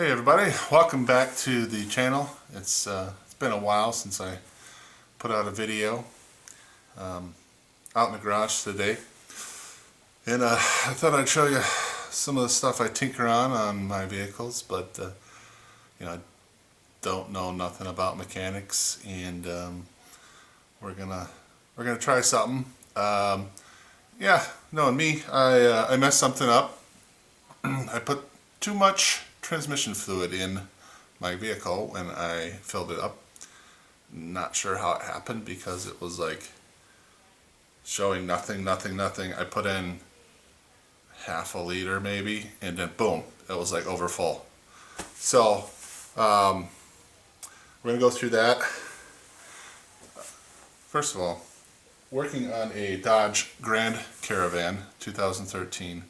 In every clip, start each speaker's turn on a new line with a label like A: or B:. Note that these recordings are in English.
A: Hey everybody, welcome back to the channel. It's been a while since I put out a video out in the garage today, and I thought I'd show you some of the stuff I tinker on my vehicles, but I don't know nothing about mechanics, and we're gonna try something. Yeah, knowing me, I messed something up. I put too much transmission fluid in my vehicle when I filled it up. Not sure how it happened because it was like showing nothing. I put in half a liter maybe, and then boom, it was like over full. So we're gonna go through that. First of all, working on a Dodge Grand Caravan 2013.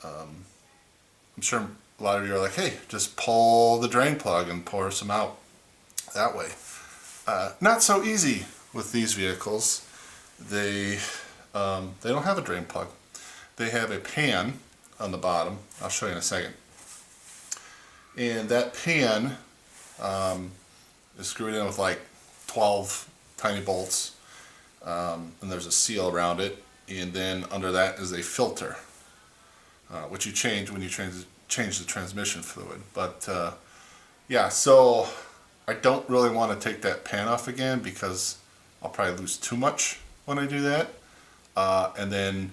A: I'm sure a lot of you are like, hey, just pull the drain plug and pour some out that way. Not so easy with these vehicles. They don't have a drain plug. They have a pan on the bottom. I'll show you in a second. And that pan is screwed in with like 12 tiny bolts, and there's a seal around it, and then under that is a filter, which you change when you change the transmission fluid. But yeah, so I don't really want to take that pan off again because I'll probably lose too much when I do that. And then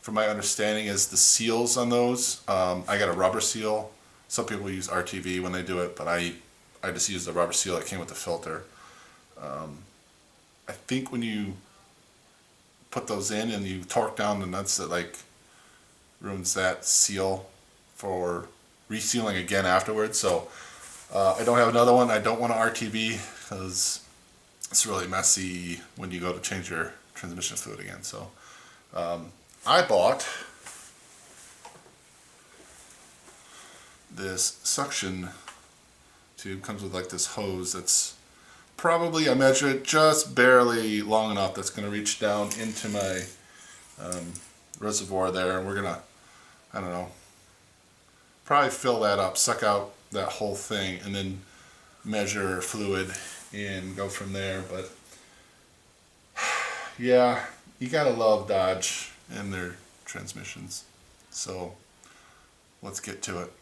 A: from my understanding is the seals on those, I got a rubber seal. Some people use RTV when they do it, but I just use the rubber seal that came with the filter. I think when you put those in and you torque down the nuts, that like ruins that seal for resealing again afterwards. So I don't have another one. I don't want an RTV because it's really messy when you go to change your transmission fluid again. So I bought this suction tube. Comes with like this hose that's probably, I measure it just barely long enough that's going to reach down into my reservoir there, and we're gonna, I don't know, probably fill that up, suck out that whole thing, and then measure fluid and go from there. But yeah, you gotta love Dodge and their transmissions. So let's get to it.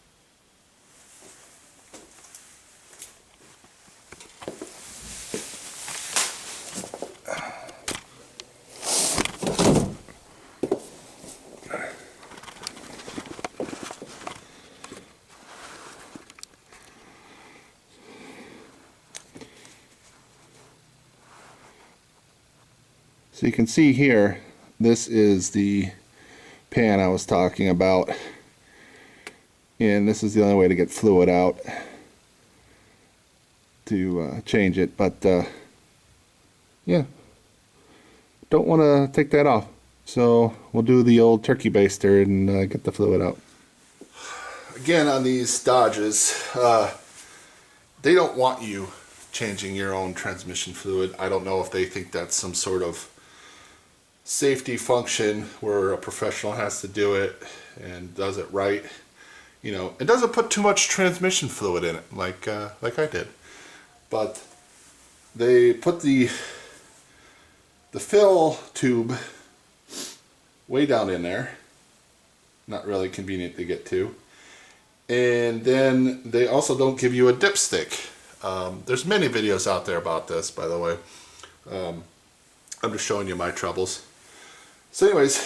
A: So you can see here, this is the pan I was talking about, and this is the only way to get fluid out to change it. But yeah, don't want to take that off, so we'll do the old turkey baster and get the fluid out. Again, on these Dodges, they don't want you changing your own transmission fluid. I don't know if they think that's some sort of safety function where a professional has to do it and does it right. You know, it doesn't put too much transmission fluid in it like I did, but they put the fill tube way down in there, not really convenient to get to, and then they also don't give you a dipstick. There's many videos out there about this, by the way. I'm just showing you my troubles. So anyways,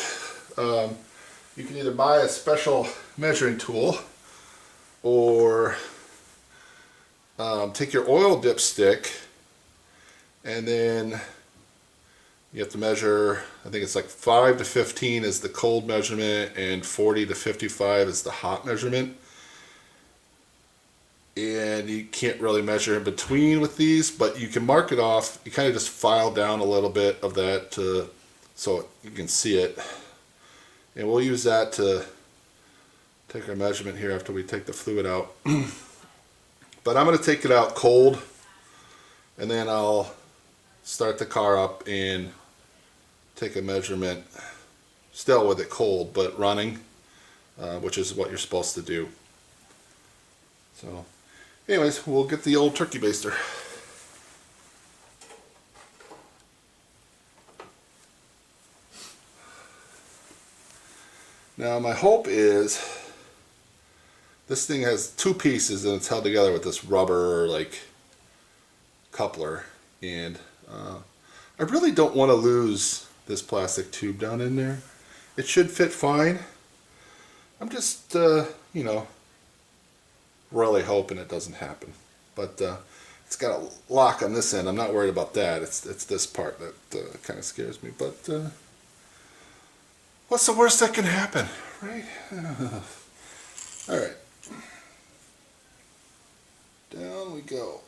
A: you can either buy a special measuring tool or take your oil dipstick, and then you have to measure, I think it's like 5 to 15 is the cold measurement and 40 to 55 is the hot measurement. And you can't really measure in between with these, but you can mark it off. You kind of just file down a little bit of that so you can see it, and we'll use that to take our measurement here after we take the fluid out. But I'm going to take it out cold, and then I'll start the car up and take a measurement still with it cold but running, which is what you're supposed to do. So anyways, we'll get the old turkey baster. Now my hope is this thing has two pieces and it's held together with this rubber like coupler, and I really don't want to lose this plastic tube down in there. It should fit fine. I'm just you know, really hoping it doesn't happen. But it's got a lock on this end. I'm not worried about that. It's this part that kind of scares me. But what's the worst that can happen, right? All right. Down we go.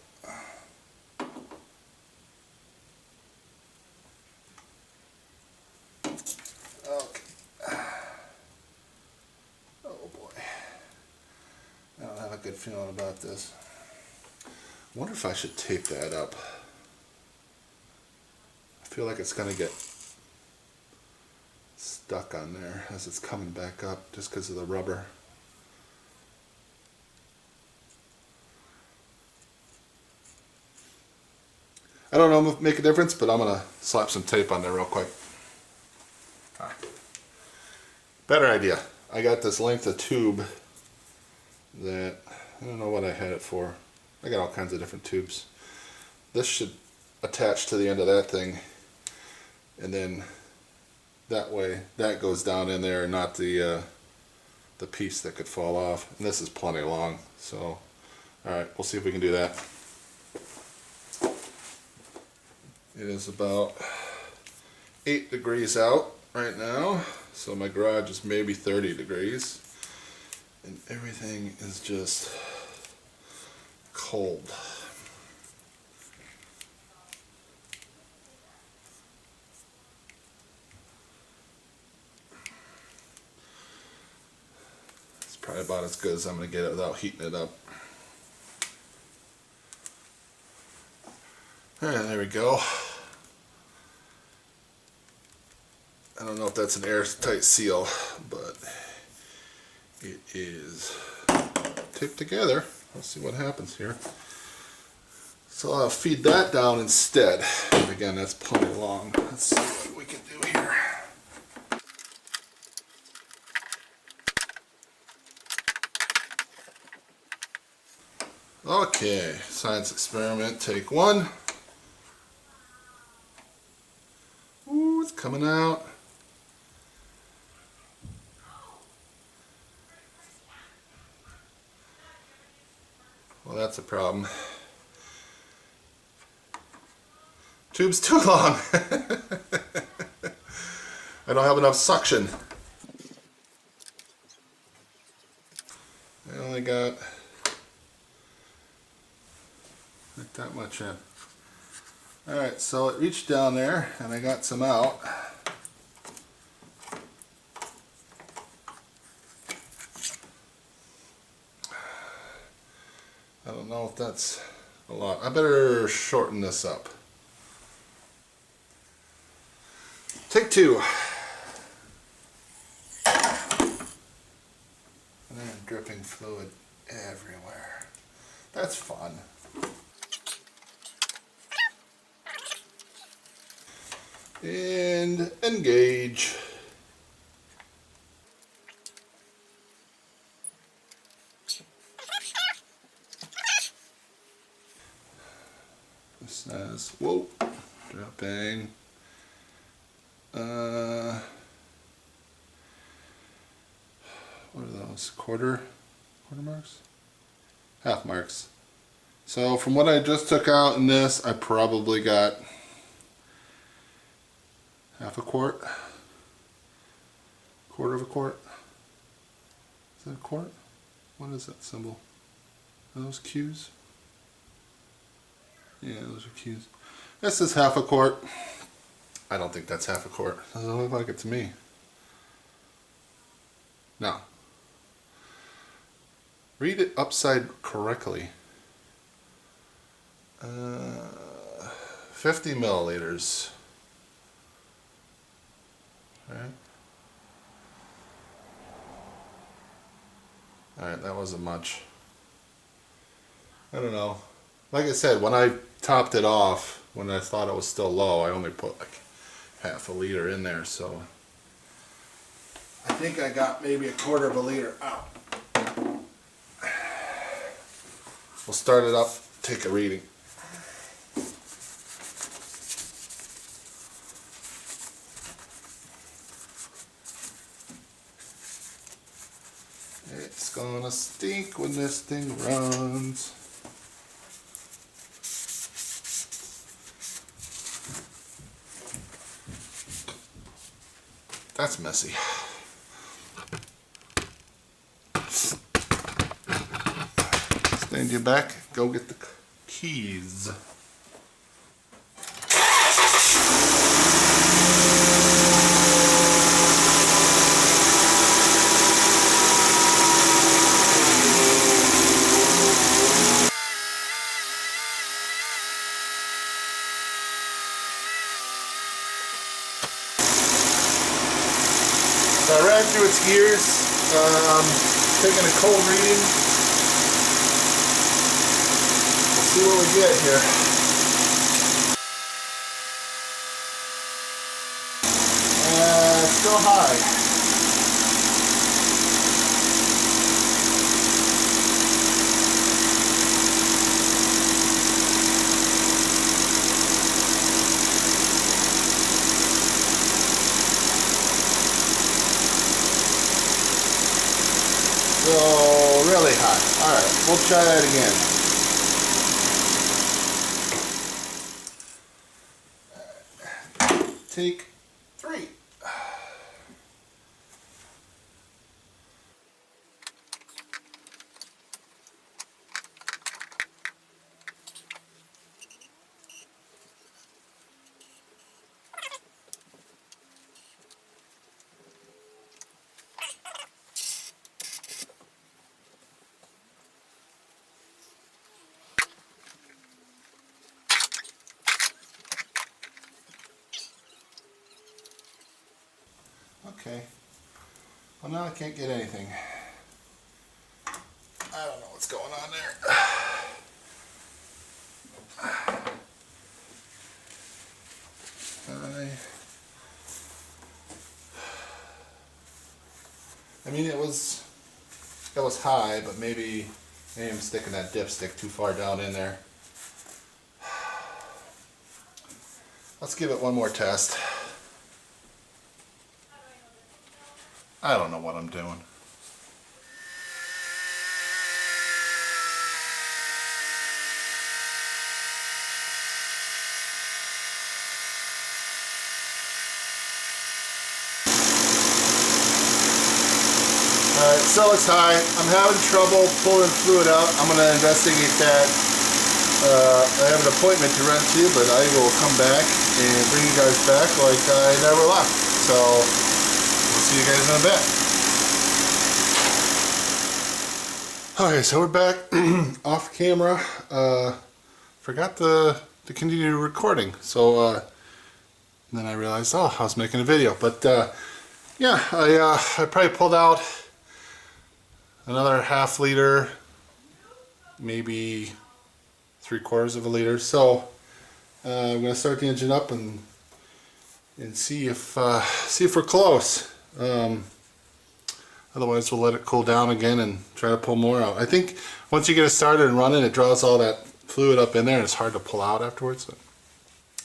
A: Okay. Oh boy. I don't have a good feeling about this. I wonder if I should tape that up. I feel like it's going to get stuck on there as it's coming back up just because of the rubber. I don't know if it'll make a difference, but I'm going to slap some tape on there real quick. Right. Better idea. I got this length of tube that I don't know what I had it for. I got all kinds of different tubes. This should attach to the end of that thing, and then that way that goes down in there and not the piece that could fall off. And this is plenty long, so alright, we'll see if we can do that. It is about 8 degrees out right now, so my garage is maybe 30 degrees, and everything is just cold. It's probably about as good as I'm going to get it without heating it up. Alright, there we go. I don't know if that's an airtight seal, but it is taped together. Let's see what happens here. So I'll feed that down instead. And again, that's plenty long. Let's see what we can do here. Okay, science experiment, take 1. Ooh, it's coming out. Well, that's a problem. Tube's too long. I don't have enough suction. I only got like that much in. Alright, so it reached down there and I got some out. I don't know if that's a lot. I better shorten this up. Take 2. And then dripping fluid everywhere. That's fun. And engage. This says, whoa, dropping. What are those? Quarter marks? Half marks. So from what I just took out in this, I probably got half a quart. Quarter of a quart. Is that a quart? What is that symbol? Are those Q's? Yeah, those are Q's. This is half a quart. I don't think that's half a quart. Doesn't look like it to me. Now, read it upside correctly. 50 milliliters. Alright. Alright, that wasn't much. I don't know. Like I said, when I topped it off, when I thought it was still low, I only put like half a liter in there, so I think I got maybe a quarter of a liter out. We'll start it up, take a reading. It's gonna stink when this thing runs. That's messy. Stand your back, go get the keys. So I ran through its gears, taking a cold reading. We'll see what we get here. It's still high. So really high. Alright, we'll try that again. Take 3. Okay. Well, now I can't get anything. I don't know what's going on there. I mean, it was high, but maybe I'm sticking that dipstick too far down in there. Let's give it one more test. I don't know what I'm doing. Alright, so it's high. I'm having trouble pulling fluid out. I'm going to investigate that. I have an appointment to run to, but I will come back and bring you guys back like I never left. So, we'll see you guys in a bit. Okay, so we're back off camera. Forgot to continue recording. So, then I realized, oh, I was making a video. But, yeah, I probably pulled out another half liter, maybe 3/4 of a liter. So I'm gonna start the engine up and see if we're close. Otherwise, we'll let it cool down again and try to pull more out. I think once you get it started and running, it draws all that fluid up in there, and it's hard to pull out afterwards. But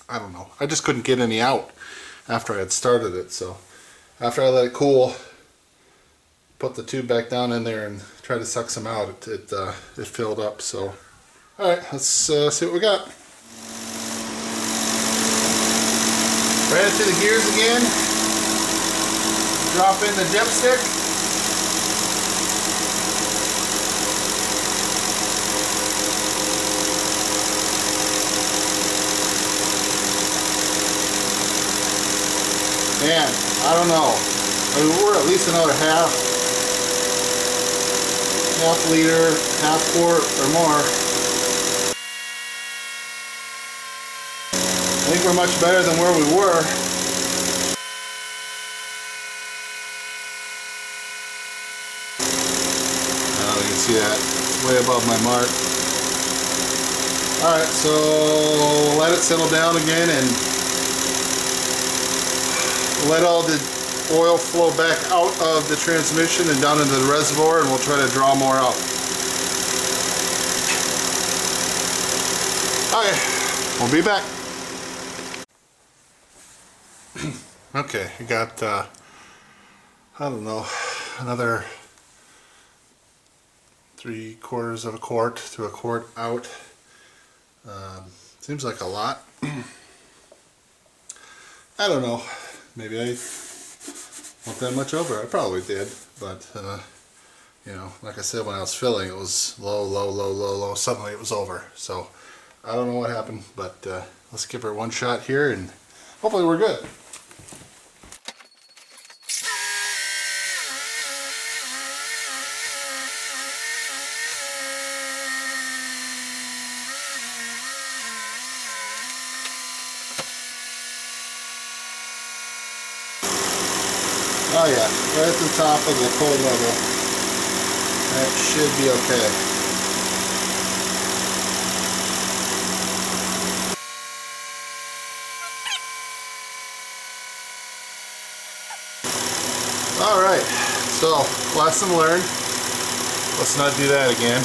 A: I don't know. I just couldn't get any out after I had started it. So after I let it cool, put the tube back down in there and try to suck some out, it filled up. So alright, let's see what we got. Ran it through the gears again. Drop in the dipstick. Man, I don't know. I mean, we're at least another half liter, half quart or more. I think we're much better than where we were. You can see that, it's way above my mark. Alright, so let it settle down again and let all the oil flow back out of the transmission and down into the reservoir, and we'll try to draw more out. Okay, we'll be back. Okay, we got, I don't know, another 3/4 of a quart to a quart out. Seems like a lot. I don't know. Maybe I want that much over. I probably did, but you know, like I said, when I was filling, it was low, low, low, low, low. Suddenly it was over. So I don't know what happened, but let's give her one shot here, and hopefully we're good. Oh yeah, right at the top of the cold level. That should be okay. Alright, so lesson learned. Let's not do that again.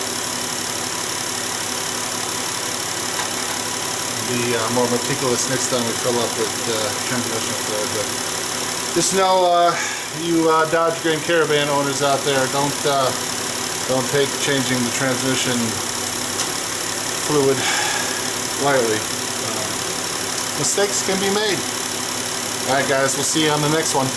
A: Be more meticulous next time we fill up with transmission fluid. But just know, you Dodge Grand Caravan owners out there, don't take changing the transmission fluid lightly. Mistakes can be made. Alright guys, we'll see you on the next one.